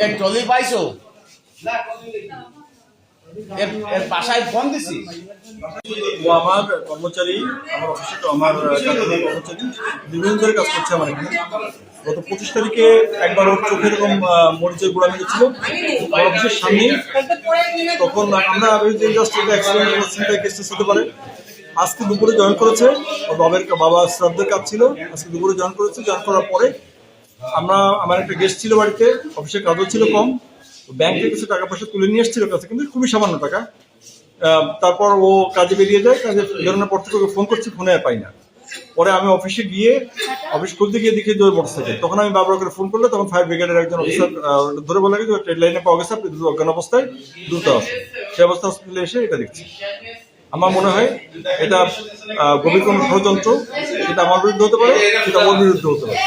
এক ট্রলি পাইছো? এর বাসায় ফোন দিছি। ও আমার কর্মচারী, আমার অফিসে আমার কর্মচারী দীর্ঘদিন ধরে কাজ করছে আমার এখানে। গত 25 তারিখে একবার ওর চোখে এরকম মরিচের গুঁড়া মেরেছিল আমার অফিসের সামনে। তখন আমরা জাস্ট এটা অ্যাক্সিডেন্ট হতে পারে। আজকে দুপুরে জয়েন করেছে, ওর বাবা শ্রাদ্ধের কাজ ছিল, আজকে দুপুরে জয়েন করেছে। জয়েন করার পরে আমার একটা গেস্ট ছিল বাড়িতে, অফিসের কাজও ছিল কম, ব্যাংক থেকে কিছু টাকা পয়সা তুলে নিয়ে এসেছিল কাছে, কিন্তু খুবই সামান্য টাকা। তারপর ও কাজে বেরিয়ে যায়, কাজে বেরোনোর পর থেকে ওকে ফোন করছি, ফোনে আর পাই না। পরে আমি অফিসে গিয়ে অফিস খুলতে গিয়ে দেখি যে ওর মোটরসাইকেল। তখন আমি বারবার করে ফোন করলে তখন ফায়ার ব্রিগেডের একজন অফিসার ধরে বলে যে ট্রেড লাইনে পাওয়া গেছে, আপনি দ্রুত অজ্ঞান অবস্থায় দ্রুত আসে। সেই অবস্থা হসপিটালে এসে এটা দেখছি। আমার মনে হয় এটা গভীর কোনো ষড়যন্ত্র, এটা আমার বিরুদ্ধে হতে পারে, সেটা ওর বিরুদ্ধে হতে পারে।